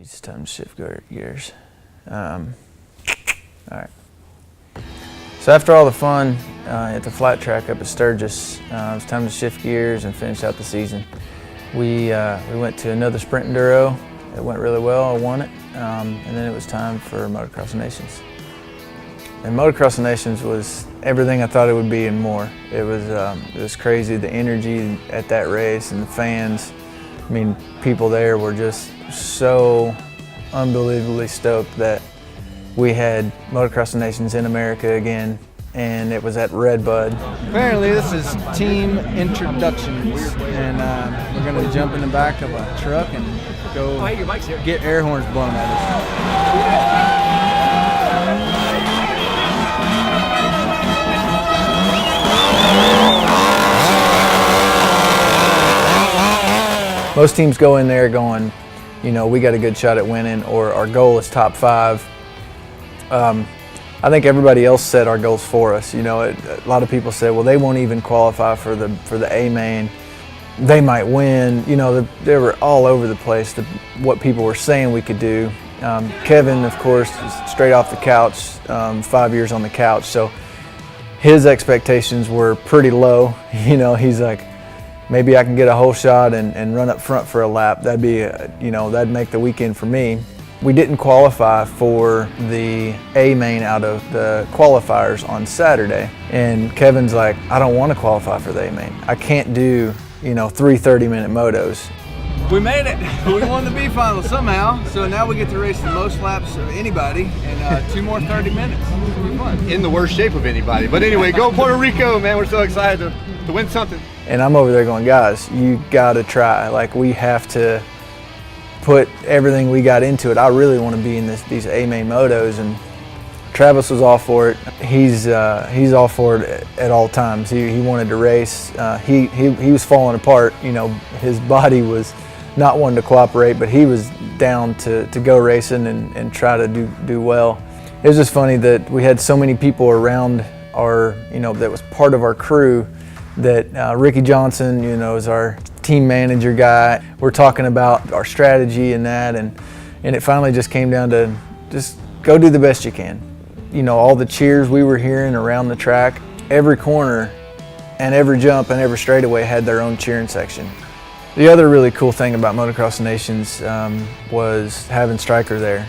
It's time to shift gears. All right. So after all the fun at the flat track up at Sturgis, it was time to shift gears and finish out the season. We went to another sprint enduro. It went really well. I won it, and then it was time for Motocross Nations. And Motocross Nations was everything I thought it would be and more. It was crazy, the energy at that race and the fans. I mean, people there were just so unbelievably stoked that we had Motocross Nations in America again, and it was at Redbud. Apparently this is team introductions, and we're going to jump in the back of a truck and go get air horns blown at us. Most teams go in there going, you know, we got a good shot at winning, or our goal is top 5. I think everybody else set our goals for us. You know, a lot of people said, well, they won't even qualify for the A main. They might win. You know, they were all over the place, what people were saying we could do. Kevin, of course, is straight off the couch, 5 years on the couch, so his expectations were pretty low. You know, he's like, maybe I can get a whole shot and run up front for a lap. That'd be, you know, that'd make the weekend for me. We didn't qualify for the A main out of the qualifiers on Saturday. And Kevin's like, I don't want to qualify for the A main. I can't do, you know, 3 30-minute motos. We made it. We won the B final somehow. So now we get to race the most laps of anybody and 2 more 30 minutes. It'll be fun. In the worst shape of anybody. But anyway, go Puerto Rico, man. We're so excited to win something. And I'm over there going, guys, you gotta try. Like, we have to put everything we got into it. I really want to be in these A main motos, and Travis was all for it. He's all for it at all times. He wanted to race. He was falling apart. You know, his body was not wanting to cooperate, but he was down to go racing and try to do well. It was just funny that we had so many people around our, you know, that was part of our crew. That Ricky Johnson, you know, is our team manager guy. We're talking about our strategy and that, and it finally just came down to just go do the best you can. You know, all the cheers we were hearing around the track, every corner and every jump and every straightaway had their own cheering section. The other really cool thing about Motocross Nations was having Stryker there.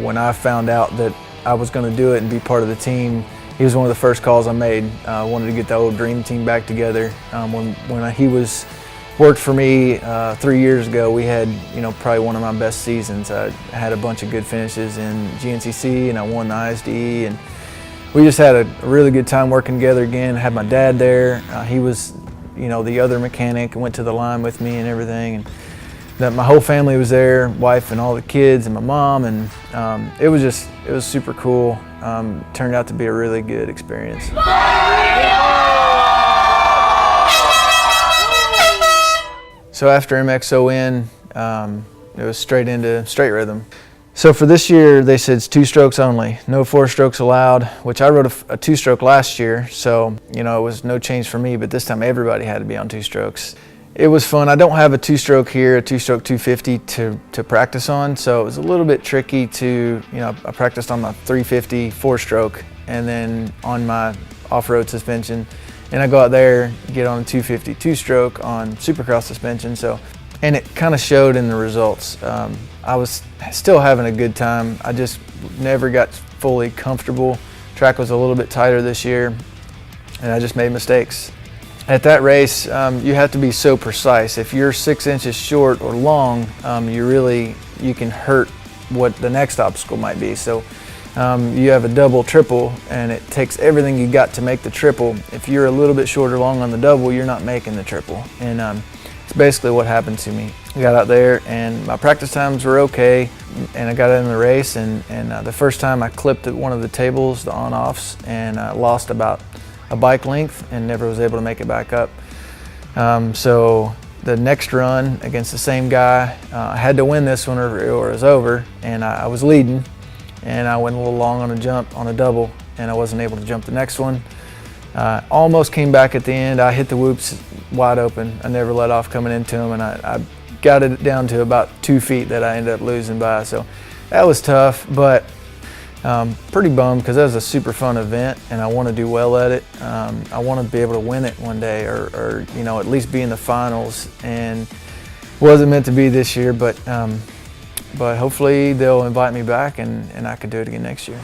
When I found out that I was going to do it and be part of the team, he was one of the first calls I made. I wanted to get the old dream team back together. When he worked for me 3 years ago, we had, you know, probably one of my best seasons. I had a bunch of good finishes in GNCC, and I won the ISDE, and we just had a really good time working together again. I had my dad there. He was, you know, the other mechanic, and went to the line with me and everything. And that my whole family was there, wife and all the kids and my mom, and it was super cool. Turned out to be a really good experience. So after MXoN, it was straight into straight rhythm. So for this year, they said it's 2 strokes only, no 4 strokes allowed, which I rode a 2-stroke last year, so, you know, it was no change for me, but this time everybody had to be on 2 strokes. It was fun. I don't have a 2-stroke here, a 2-stroke 250 to practice on, so it was a little bit tricky to, you know, I practiced on my 350 4-stroke and then on my off-road suspension, and I go out there, get on a 250 2-stroke on Supercross suspension, so, and it kind of showed in the results. I was still having a good time. I just never got fully comfortable. Track was a little bit tighter this year, and I just made mistakes. At that race, you have to be so precise. If you're 6 inches short or long, you can hurt what the next obstacle might be. So you have a double, triple, and it takes everything you got to make the triple. If you're a little bit short or long on the double, you're not making the triple. And it's basically what happened to me. I got out there, and my practice times were okay, and I got in the race, and the first time I clipped at one of the tables, the on-offs, and I lost about a bike length and never was able to make it back up. So the next run against the same guy, I had to win this one or it was over, and I was leading, and I went a little long on a jump on a double, and I wasn't able to jump the next one. Almost came back at the end. I hit the whoops wide open. I never let off coming into them, and I got it down to about 2 feet that I ended up losing by. So that was tough, but pretty bummed because that was a super fun event and I want to do well at it. I want to be able to win it one day or you know, at least be in the finals. And wasn't meant to be this year, but hopefully they'll invite me back and I can do it again next year.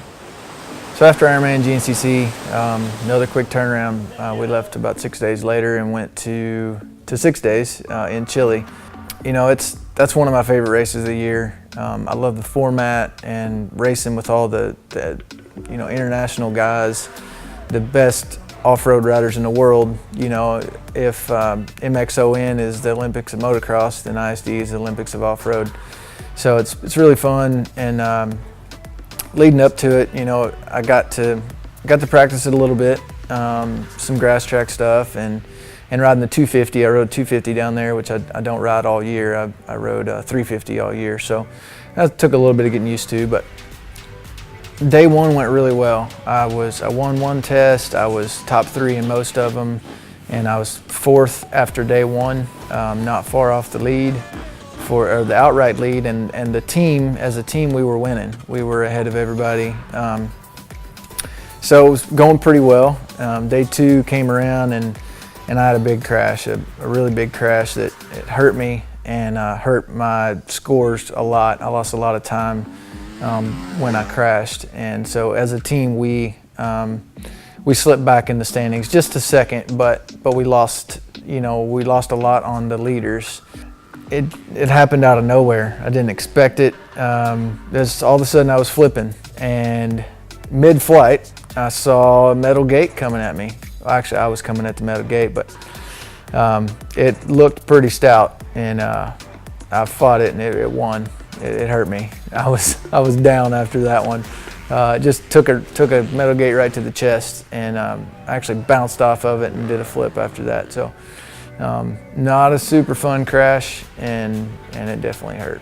So after Ironman GNCC, another quick turnaround. We left about 6 days later and went to 6 days in Chile. You know, that's one of my favorite races of the year. I love the format and racing with all the you know, international guys, the best off-road riders in the world. You know, if MXoN is the Olympics of motocross, then ISDE is the Olympics of off-road. So it's really fun, and leading up to it, you know, I got to practice it a little bit, some grass track stuff, and riding the 250. I rode 250 down there, which I don't ride all year. I rode 350 all year, so that took a little bit of getting used to. But day one went really well. I won one test. I was top 3 in most of them, and I was 4th after day one, not far off the lead. Or the outright lead, and the team, as a team, we were winning. We were ahead of everybody. So it was going pretty well. Day 2 came around and I had a big crash, a really big crash that it hurt me and hurt my scores a lot. I lost a lot of time when I crashed, and so as a team we slipped back in the standings just a second, but we lost, you know, we lost a lot on the leaders. It happened out of nowhere. I didn't expect it. All of a sudden I was flipping, and mid-flight I saw a metal gate coming at me. Well, actually, I was coming at the metal gate, but it looked pretty stout, and I fought it and it won. It hurt me. I was down after that one. Just took a metal gate right to the chest, and I actually bounced off of it and did a flip after that. So. Not a super fun crash, and it definitely hurt.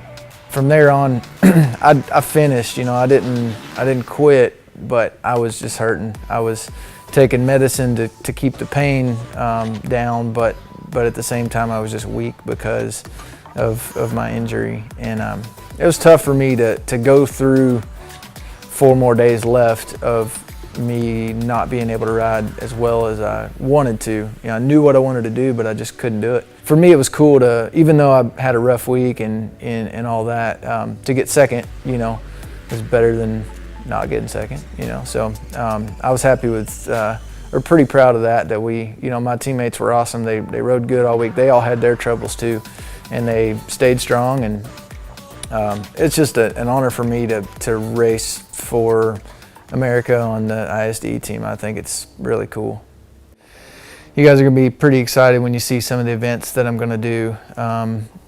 From there on, I finished. You know, I didn't quit, but I was just hurting. I was taking medicine to keep the pain down, but at the same time I was just weak because of my injury, and it was tough for me to go through 4 more days left of me not being able to ride as well as I wanted to. You know, I knew what I wanted to do, but I just couldn't do it. For me, it was cool to, even though I had a rough week and all that, to get second, you know, was better than not getting second, you know. So I was happy with, or pretty proud of that we, you know, my teammates were awesome. They rode good all week. They all had their troubles too, and they stayed strong, and it's just an honor for me to race for America on the ISDE team. I think it's really cool. You guys are going to be pretty excited when you see some of the events that I'm going to do.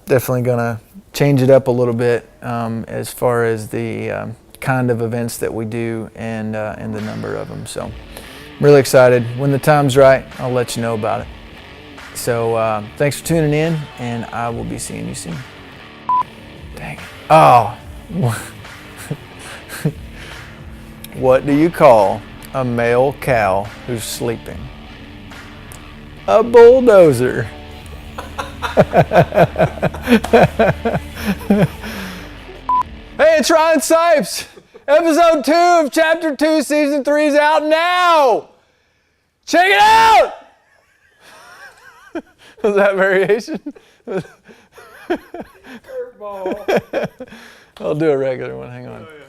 Definitely going to change it up a little bit as far as the kind of events that we do and the number of them. So I'm really excited. When the time's right, I'll let you know about it. So thanks for tuning in, and I will be seeing you soon. Dang it. Oh. What do you call a male cow who's sleeping? A bulldozer. Hey, it's Ryan Sipes. Episode 2 of Chapter 2, Season 3 is out now. Check it out. Was that variation? Curveball. I'll do a regular one. Hang on. Oh, yeah.